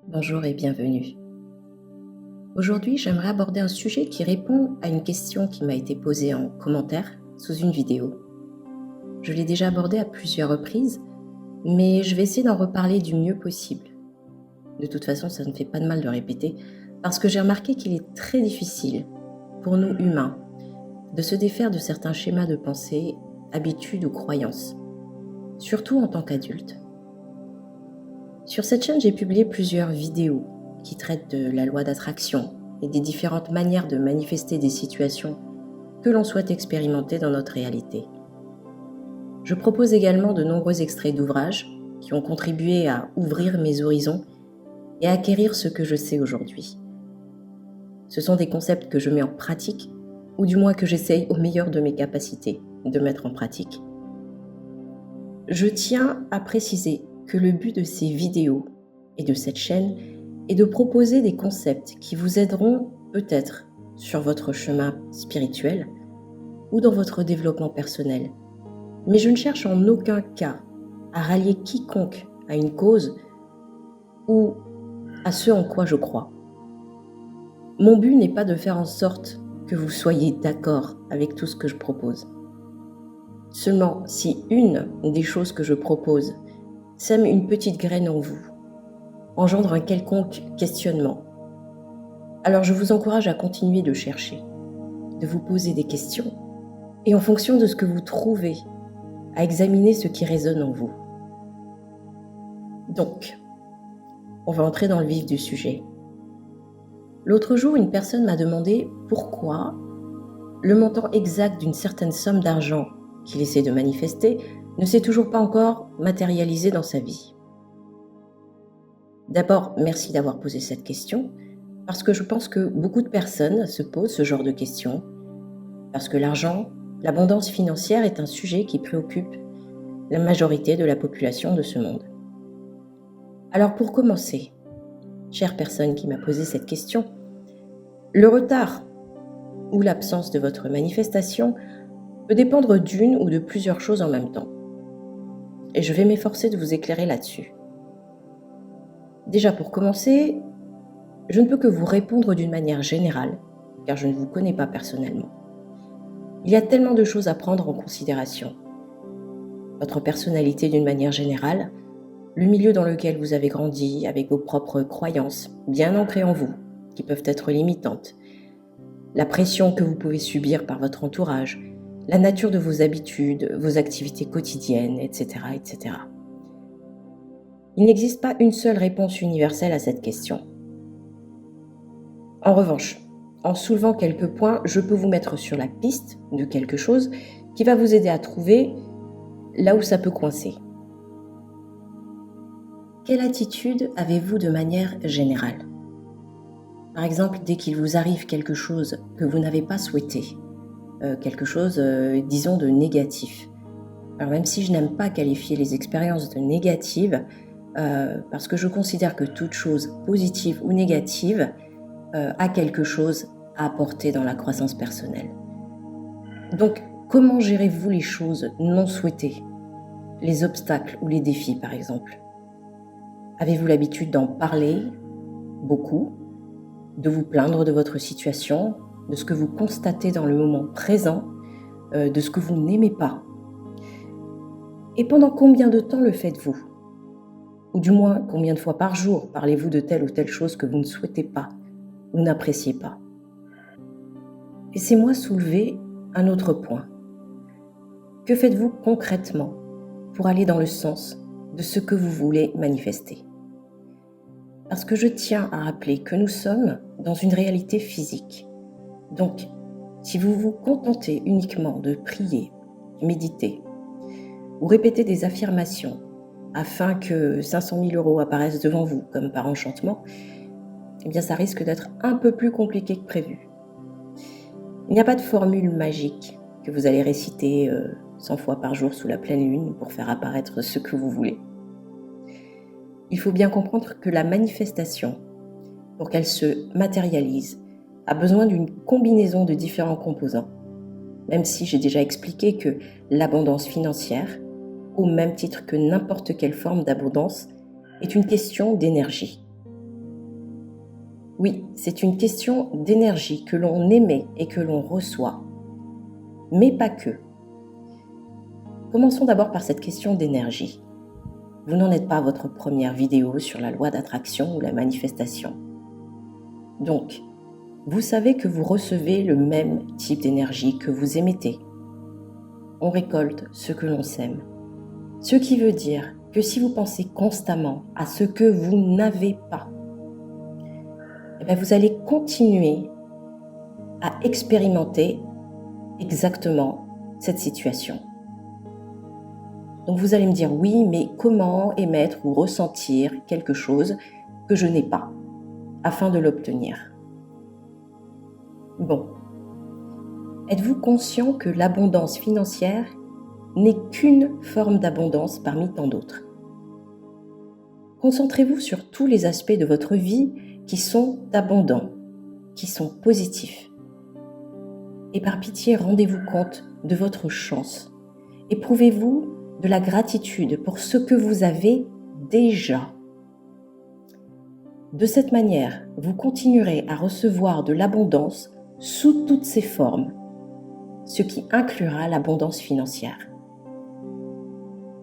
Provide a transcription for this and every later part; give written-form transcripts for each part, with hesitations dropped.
Bonjour et bienvenue. Aujourd'hui, j'aimerais aborder un sujet qui répond à une question qui m'a été posée en commentaire sous une vidéo. Je l'ai déjà abordé à plusieurs reprises, mais je vais essayer d'en reparler du mieux possible. De toute façon, ça ne fait pas de mal de répéter, parce que j'ai remarqué qu'il est très difficile, pour nous humains, de se défaire de certains schémas de pensée, habitudes ou croyances, surtout en tant qu'adulte. Sur cette chaîne, j'ai publié plusieurs vidéos qui traitent de la loi d'attraction et des différentes manières de manifester des situations que l'on souhaite expérimenter dans notre réalité. Je propose également de nombreux extraits d'ouvrages qui ont contribué à ouvrir mes horizons et à acquérir ce que je sais aujourd'hui. Ce sont des concepts que je mets en pratique, ou du moins que j'essaye au meilleur de mes capacités de mettre en pratique. Je tiens à préciser que le but de ces vidéos et de cette chaîne est de proposer des concepts qui vous aideront peut-être sur votre chemin spirituel ou dans votre développement personnel. Mais je ne cherche en aucun cas à rallier quiconque à une cause ou à ce en quoi je crois. Mon but n'est pas de faire en sorte que vous soyez d'accord avec tout ce que je propose. Seulement, si une des choses que je propose sème une petite graine en vous, engendre un quelconque questionnement, alors je vous encourage à continuer de chercher, de vous poser des questions, et en fonction de ce que vous trouvez, à examiner ce qui résonne en vous. Donc, on va entrer dans le vif du sujet. L'autre jour, une personne m'a demandé pourquoi le montant exact d'une certaine somme d'argent qu'il essaie de manifester ne s'est toujours pas encore matérialisé dans sa vie. D'abord, merci d'avoir posé cette question, parce que je pense que beaucoup de personnes se posent ce genre de questions, parce que l'argent, l'abondance financière est un sujet qui préoccupe la majorité de la population de ce monde. Alors pour commencer, chère personne qui m'a posé cette question, le retard ou l'absence de votre manifestation peut dépendre d'une ou de plusieurs choses en même temps. Et je vais m'efforcer de vous éclairer là-dessus. Déjà pour commencer, je ne peux que vous répondre d'une manière générale, car je ne vous connais pas personnellement. Il y a tellement de choses à prendre en considération. Votre personnalité d'une manière générale, le milieu dans lequel vous avez grandi avec vos propres croyances bien ancrées en vous, qui peuvent être limitantes, la pression que vous pouvez subir par votre entourage, la nature de vos habitudes, vos activités quotidiennes, etc., etc. Il n'existe pas une seule réponse universelle à cette question. En revanche, en soulevant quelques points, je peux vous mettre sur la piste de quelque chose qui va vous aider à trouver là où ça peut coincer. Quelle attitude avez-vous de manière générale ? Par exemple, dès qu'il vous arrive quelque chose que vous n'avez pas souhaité, quelque chose, disons, de négatif. Alors même si je n'aime pas qualifier les expériences de négatives, parce que je considère que toute chose positive ou négative a quelque chose à apporter dans la croissance personnelle. Donc, comment gérez-vous les choses non souhaitées, les obstacles ou les défis par exemple ? Avez-vous l'habitude d'en parler beaucoup, de vous plaindre de votre situation, de ce que vous constatez dans le moment présent, de ce que vous n'aimez pas ? Et pendant combien de temps le faites-vous ? Ou du moins, combien de fois par jour parlez-vous de telle ou telle chose que vous ne souhaitez pas ou n'appréciez pas ? Laissez-moi soulever un autre point. Que faites-vous concrètement pour aller dans le sens de ce que vous voulez manifester ? Parce que je tiens à rappeler que nous sommes dans une réalité physique. Donc, si vous vous contentez uniquement de prier, méditer, ou répéter des affirmations afin que 500 000 € apparaissent devant vous comme par enchantement, eh bien ça risque d'être un peu plus compliqué que prévu. Il n'y a pas de formule magique que vous allez réciter 100 fois par jour sous la pleine lune pour faire apparaître ce que vous voulez. Il faut bien comprendre que la manifestation, pour qu'elle se matérialise, a besoin d'une combinaison de différents composants. Même si j'ai déjà expliqué que l'abondance financière, au même titre que n'importe quelle forme d'abondance, est une question d'énergie. Oui, c'est une question d'énergie que l'on émet et que l'on reçoit, mais pas que. Commençons d'abord par cette question d'énergie. Vous n'en êtes pas à votre première vidéo sur la loi d'attraction ou la manifestation. Donc, vous savez que vous recevez le même type d'énergie que vous émettez. On récolte ce que l'on sème. Ce qui veut dire que si vous pensez constamment à ce que vous n'avez pas, vous allez continuer à expérimenter exactement cette situation. Donc vous allez me dire, oui, mais comment émettre ou ressentir quelque chose que je n'ai pas afin de l'obtenir? Bon, êtes-vous conscient que l'abondance financière n'est qu'une forme d'abondance parmi tant d'autres? Concentrez-vous sur tous les aspects de votre vie qui sont abondants, qui sont positifs. Et par pitié, rendez-vous compte de votre chance. Éprouvez-vous de la gratitude pour ce que vous avez déjà. De cette manière, vous continuerez à recevoir de l'abondance sous toutes ses formes, ce qui inclura l'abondance financière.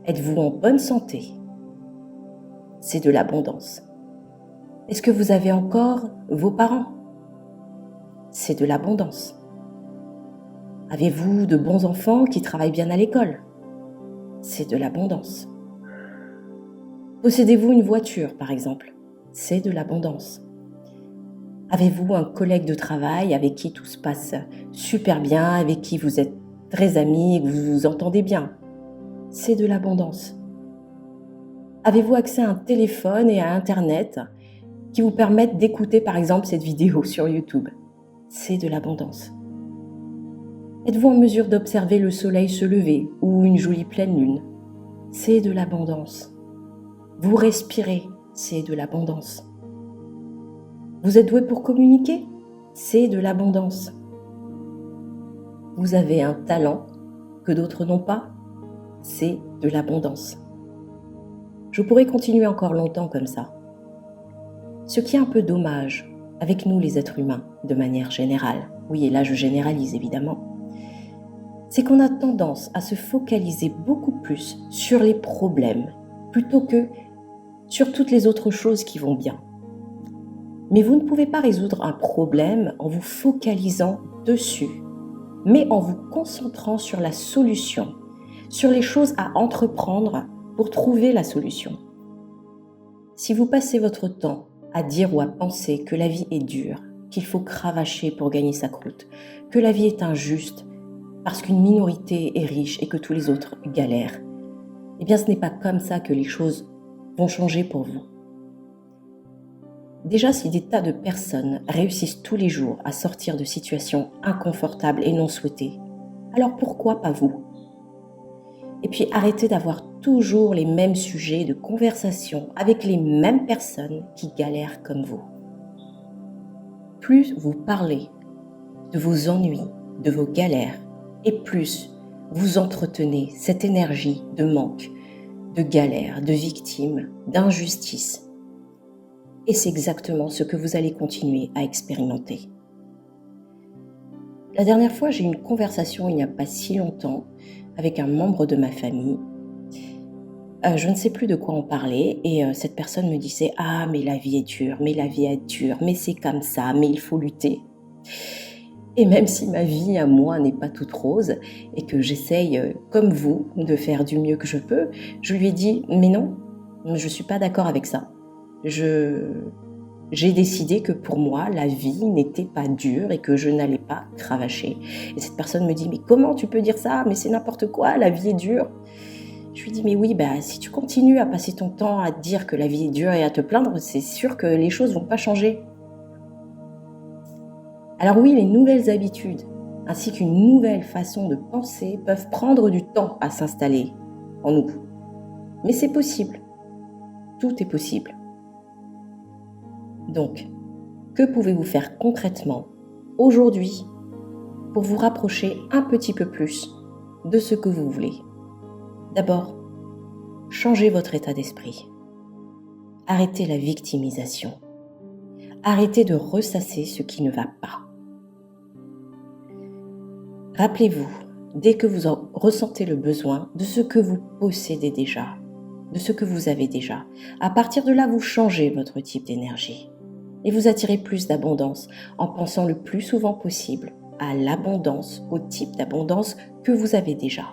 Êtes-vous en bonne santé? C'est de l'abondance. Est-ce que vous avez encore vos parents? C'est de l'abondance. Avez-vous de bons enfants qui travaillent bien à l'école? C'est de l'abondance. Possédez-vous une voiture, par exemple? C'est de l'abondance. Avez-vous un collègue de travail avec qui tout se passe super bien, avec qui vous êtes très amis et que vous vous entendez bien? C'est de l'abondance. Avez-vous accès à un téléphone et à Internet qui vous permettent d'écouter par exemple cette vidéo sur YouTube? C'est de l'abondance. Êtes-vous en mesure d'observer le soleil se lever ou une jolie pleine lune? C'est de l'abondance. Vous respirez, c'est de l'abondance. Vous êtes doué pour communiquer? C'est de l'abondance. Vous avez un talent que d'autres n'ont pas? C'est de l'abondance. Je pourrais continuer encore longtemps comme ça. Ce qui est un peu dommage avec nous les êtres humains, de manière générale, oui et là je généralise évidemment, c'est qu'on a tendance à se focaliser beaucoup plus sur les problèmes plutôt que sur toutes les autres choses qui vont bien. Mais vous ne pouvez pas résoudre un problème en vous focalisant dessus, mais en vous concentrant sur la solution, sur les choses à entreprendre pour trouver la solution. Si vous passez votre temps à dire ou à penser que la vie est dure, qu'il faut cravacher pour gagner sa croûte, que la vie est injuste parce qu'une minorité est riche et que tous les autres galèrent, eh bien ce n'est pas comme ça que les choses vont changer pour vous. Déjà, si des tas de personnes réussissent tous les jours à sortir de situations inconfortables et non souhaitées, alors pourquoi pas vous? Et puis arrêtez d'avoir toujours les mêmes sujets de conversation avec les mêmes personnes qui galèrent comme vous. Plus vous parlez de vos ennuis, de vos galères, et plus vous entretenez cette énergie de manque, de galère, de victime, d'injustice. Et c'est exactement ce que vous allez continuer à expérimenter. La dernière fois, j'ai eu une conversation il n'y a pas si longtemps avec un membre de ma famille. Je ne sais plus de quoi on parlait et cette personne me disait « Ah, mais la vie est dure, mais la vie est dure, mais c'est comme ça, mais il faut lutter. » Et même si ma vie à moi n'est pas toute rose et que j'essaye, comme vous, de faire du mieux que je peux, je lui ai dit « Mais non, je ne suis pas d'accord avec ça. J'ai décidé que pour moi, la vie n'était pas dure et que je n'allais pas cravacher. » Et cette personne me dit « Mais comment tu peux dire ça? Mais c'est n'importe quoi, la vie est dure. » Je lui dis « Mais oui, si tu continues à passer ton temps à te dire que la vie est dure et à te plaindre, c'est sûr que les choses ne vont pas changer. » Alors oui, les nouvelles habitudes, ainsi qu'une nouvelle façon de penser peuvent prendre du temps à s'installer en nous. Mais c'est possible. Tout est possible. Donc, que pouvez-vous faire concrètement aujourd'hui pour vous rapprocher un petit peu plus de ce que vous voulez? D'abord, changez votre état d'esprit. Arrêtez la victimisation. Arrêtez de ressasser ce qui ne va pas. Rappelez-vous, dès que vous en ressentez le besoin, de ce que vous possédez déjà, de ce que vous avez déjà. À partir de là, vous changez votre type d'énergie et vous attirez plus d'abondance en pensant le plus souvent possible à l'abondance, au type d'abondance que vous avez déjà.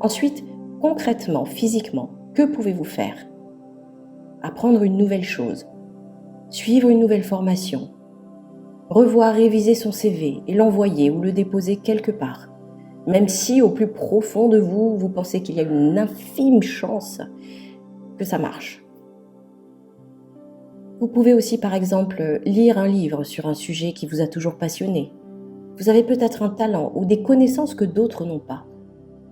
Ensuite, concrètement, physiquement, que pouvez-vous faire? Apprendre une nouvelle chose, suivre une nouvelle formation, revoir, réviser son CV et l'envoyer ou le déposer quelque part, même si au plus profond de vous, vous pensez qu'il y a une infime chance que ça marche. Vous pouvez aussi, par exemple, lire un livre sur un sujet qui vous a toujours passionné. Vous avez peut-être un talent ou des connaissances que d'autres n'ont pas.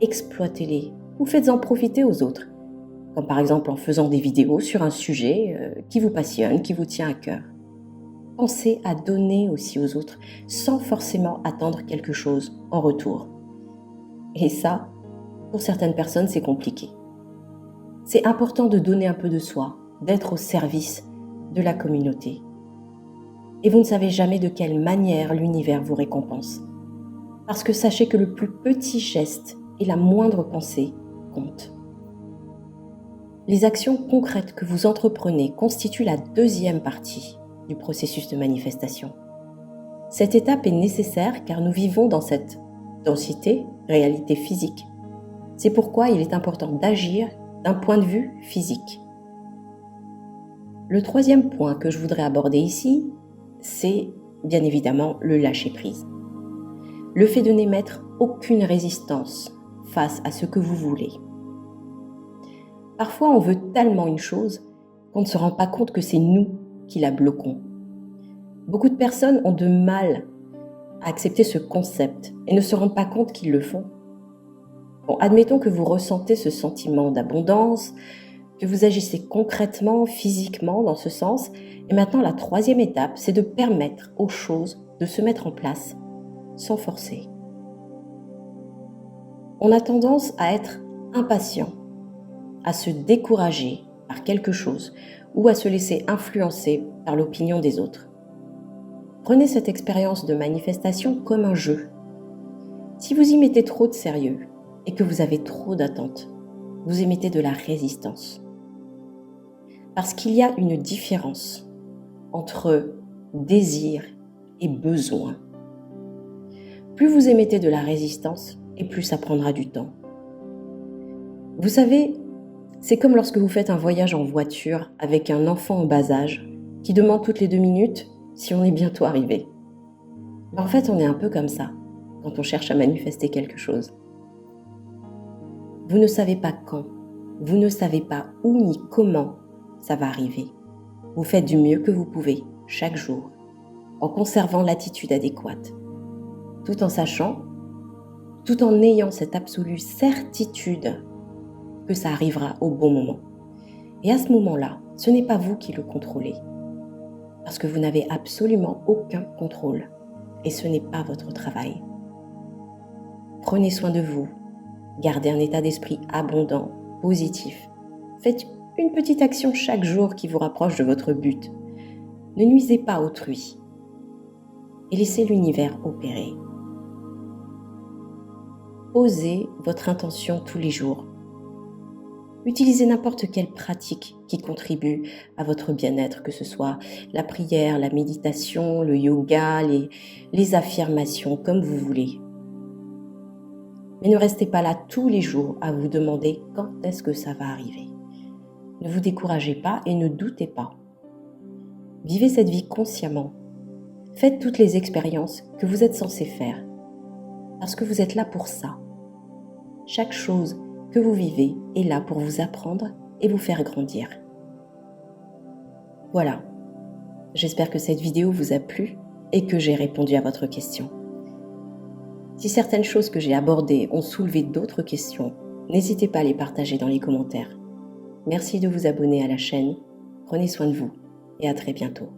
Exploitez-les ou faites-en profiter aux autres, comme par exemple en faisant des vidéos sur un sujet qui vous passionne, qui vous tient à cœur. Pensez à donner aussi aux autres sans forcément attendre quelque chose en retour. Et ça, pour certaines personnes, c'est compliqué. C'est important de donner un peu de soi, d'être au service de la communauté. Et vous ne savez jamais de quelle manière l'univers vous récompense. Parce que sachez que le plus petit geste et la moindre pensée comptent. Les actions concrètes que vous entreprenez constituent la deuxième partie du processus de manifestation. Cette étape est nécessaire car nous vivons dans cette densité, réalité physique. C'est pourquoi il est important d'agir d'un point de vue physique. Le troisième point que je voudrais aborder ici, c'est bien évidemment le lâcher-prise. Le fait de n'émettre aucune résistance face à ce que vous voulez. Parfois, on veut tellement une chose qu'on ne se rend pas compte que c'est nous qui la bloquons. Beaucoup de personnes ont de mal à accepter ce concept et ne se rendent pas compte qu'ils le font. Bon, admettons que vous ressentez ce sentiment d'abondance, que vous agissez concrètement, physiquement dans ce sens. Et maintenant, la troisième étape, c'est de permettre aux choses de se mettre en place sans forcer. On a tendance à être impatient, à se décourager par quelque chose ou à se laisser influencer par l'opinion des autres. Prenez cette expérience de manifestation comme un jeu. Si vous y mettez trop de sérieux et que vous avez trop d'attentes, vous émettez de la résistance. Parce qu'il y a une différence entre désir et besoin. Plus vous émettez de la résistance, et plus ça prendra du temps. Vous savez, c'est comme lorsque vous faites un voyage en voiture avec un enfant en bas âge qui demande toutes les 2 minutes si on est bientôt arrivé. En fait, on est un peu comme ça quand on cherche à manifester quelque chose. Vous ne savez pas quand, vous ne savez pas où ni comment ça va arriver. Vous faites du mieux que vous pouvez chaque jour en conservant l'attitude adéquate, tout en sachant, tout en ayant cette absolue certitude que ça arrivera au bon moment. Et à ce moment-là, ce n'est pas vous qui le contrôlez, parce que vous n'avez absolument aucun contrôle, et ce n'est pas votre travail. Prenez soin de vous, gardez un état d'esprit abondant, positif. Faites une petite action chaque jour qui vous rapproche de votre but. Ne nuisez pas à autrui, et laissez l'univers opérer. Posez votre intention tous les jours. Utilisez n'importe quelle pratique qui contribue à votre bien-être, que ce soit la prière, la méditation, le yoga, les affirmations, comme vous voulez. Mais ne restez pas là tous les jours à vous demander quand est-ce que ça va arriver. Ne vous découragez pas et ne doutez pas. Vivez cette vie consciemment. Faites toutes les expériences que vous êtes censé faire, parce que vous êtes là pour ça. Chaque chose que vous vivez est là pour vous apprendre et vous faire grandir. Voilà, j'espère que cette vidéo vous a plu et que j'ai répondu à votre question. Si certaines choses que j'ai abordées ont soulevé d'autres questions, n'hésitez pas à les partager dans les commentaires. Merci de vous abonner à la chaîne, prenez soin de vous et à très bientôt.